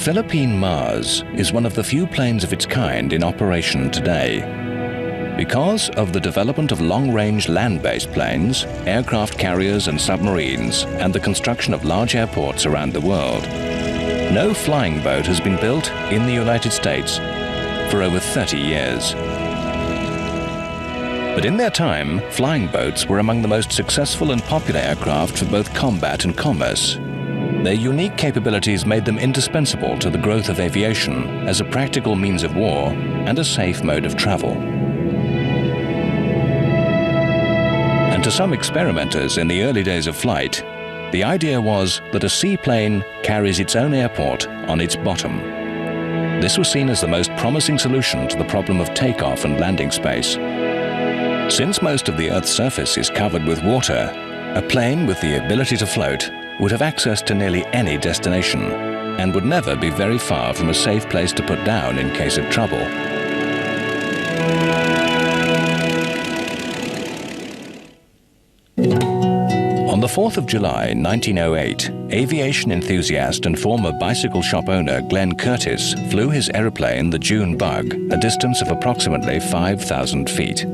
Philippine Mars is one of the few planes of its kind in operation today. Because of the development of long-range land-based planes, aircraft carriers and submarines, and the construction of large airports around the world, no flying boat has been built in the United States for over 30 years. But in their time, flying boats were among the most successful and popular aircraft for both combat and commerce. Their unique capabilities made them indispensable to the growth of aviation as a practical means of war and a safe mode of travel. And to some experimenters in the early days of flight, the idea was that a seaplane carries its own airport on its bottom. This was seen as the most promising solution to the problem of takeoff and landing space. Since most of the Earth's surface is covered with water, a plane with the ability to float would have access to nearly any destination and would never be very far from a safe place to put down in case of trouble. On the 4th of July 1908, aviation enthusiast and former bicycle shop owner Glenn Curtiss flew his aeroplane, the June Bug, a distance of approximately 5,000 feet.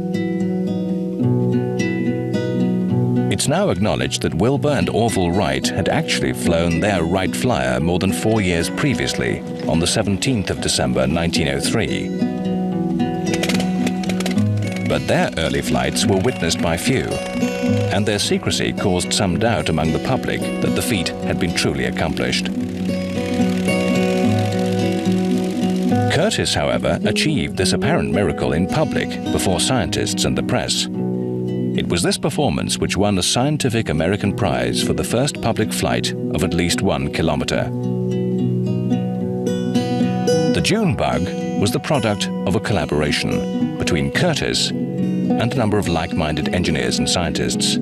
It's now acknowledged that Wilbur and Orville Wright had actually flown their Wright Flyer more than 4 years previously, on the 17th of December 1903. But their early flights were witnessed by few, and their secrecy caused some doubt among the public that the feat had been truly accomplished. Curtiss, however, achieved this apparent miracle in public before scientists and the press. It was this performance which won a Scientific American Prize for the first public flight of at least 1 kilometer. The June Bug was the product of a collaboration between Curtiss and a number of like-minded engineers and scientists.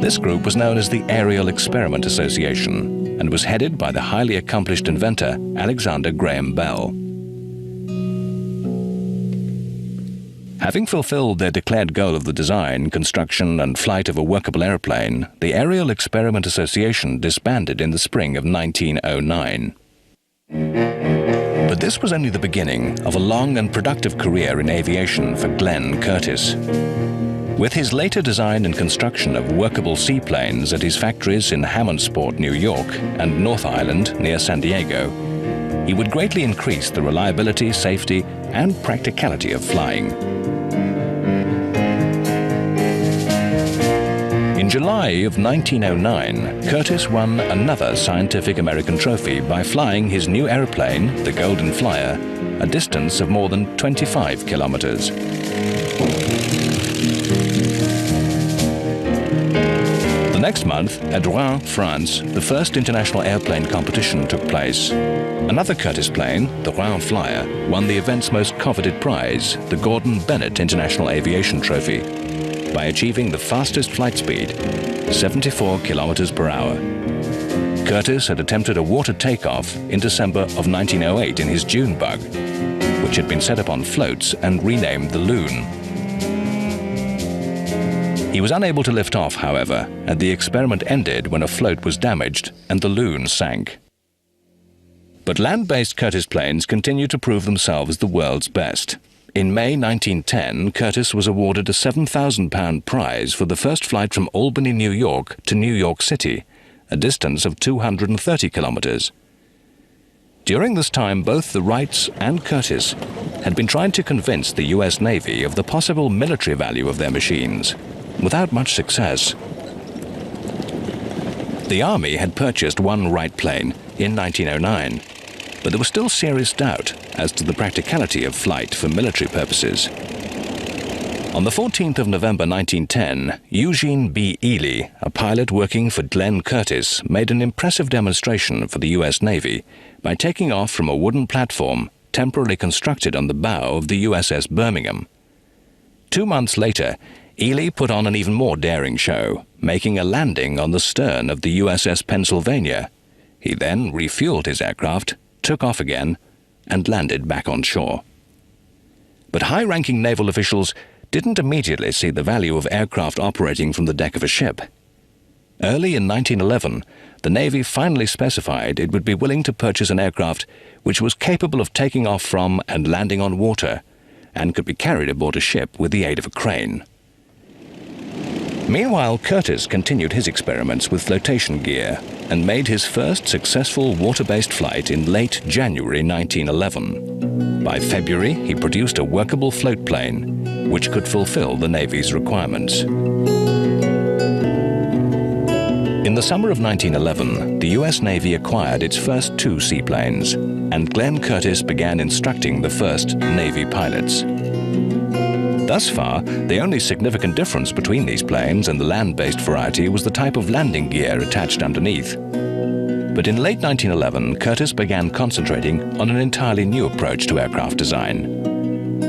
This group was known as the Aerial Experiment Association and was headed by the highly accomplished inventor Alexander Graham Bell. Having fulfilled their declared goal of the design, construction and flight of a workable airplane, the Aerial Experiment Association disbanded in the spring of 1909. But this was only the beginning of a long and productive career in aviation for Glenn Curtiss. With his later design and construction of workable seaplanes at his factories in Hammondsport, New York, and North Island near San Diego, he would greatly increase the reliability, safety, and practicality of flying. In July of 1909, Curtiss won another Scientific American trophy by flying his new aeroplane, the Golden Flyer, a distance of more than 25 kilometers. The next month, at Rouen, France, the first international airplane competition took place. Another Curtiss plane, the Rouen Flyer, won the event's most coveted prize, the Gordon Bennett International Aviation Trophy, by achieving the fastest flight speed, 74 kilometers per hour. Curtiss had attempted a water takeoff in December of 1908 in his June Bug, which had been set up on floats and renamed the Loon. He was unable to lift off, however, and the experiment ended when a float was damaged and the Loon sank. But land-based Curtiss planes continued to prove themselves the world's best. In May 1910, Curtiss was awarded a £7,000 prize for the first flight from Albany, New York to New York City, a distance of 230 kilometers. During this time, both the Wrights and Curtiss had been trying to convince the US Navy of the possible military value of their machines, without much success. The Army had purchased one Wright plane in 1909, but there was still serious doubt as to the practicality of flight for military purposes. On the 14th of November 1910, Eugene B. Ely, a pilot working for Glenn Curtiss, made an impressive demonstration for the US Navy by taking off from a wooden platform temporarily constructed on the bow of the USS Birmingham. 2 months later, Ely put on an even more daring show, making a landing on the stern of the USS Pennsylvania. He then refueled his aircraft, took off again, and landed back on shore. But high-ranking naval officials didn't immediately see the value of aircraft operating from the deck of a ship. Early in 1911, the Navy finally specified it would be willing to purchase an aircraft which was capable of taking off from and landing on water, and could be carried aboard a ship with the aid of a crane. Meanwhile, Curtiss continued his experiments with flotation gear and made his first successful water-based flight in late January 1911. By February, he produced a workable float plane, which could fulfill the Navy's requirements. In the summer of 1911, the US Navy acquired its first 2 seaplanes, and Glenn Curtiss began instructing the first Navy pilots. Thus far, the only significant difference between these planes and the land-based variety was the type of landing gear attached underneath. But in late 1911, Curtiss began concentrating on an entirely new approach to aircraft design.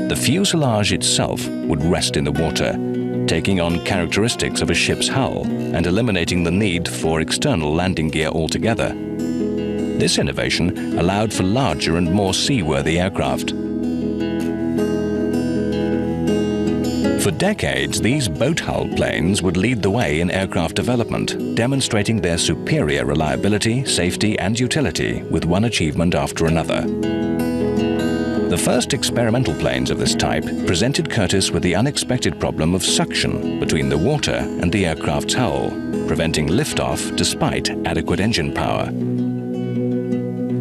The fuselage itself would rest in the water, taking on characteristics of a ship's hull and eliminating the need for external landing gear altogether. This innovation allowed for larger and more seaworthy aircraft. For decades, these boat-hull planes would lead the way in aircraft development, demonstrating their superior reliability, safety, and utility, with one achievement after another. The first experimental planes of this type presented Curtiss with the unexpected problem of suction between the water and the aircraft's hull, preventing liftoff despite adequate engine power.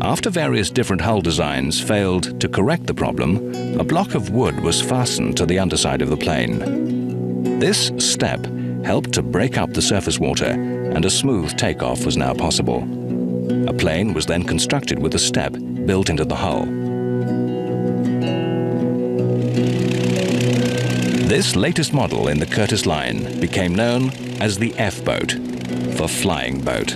After various different hull designs failed to correct the problem, a block of wood was fastened to the underside of the plane. This step helped to break up the surface water, and a smooth takeoff was now possible. A plane was then constructed with the step built into the hull. This latest model in the Curtiss line became known as the F-boat, for flying boat.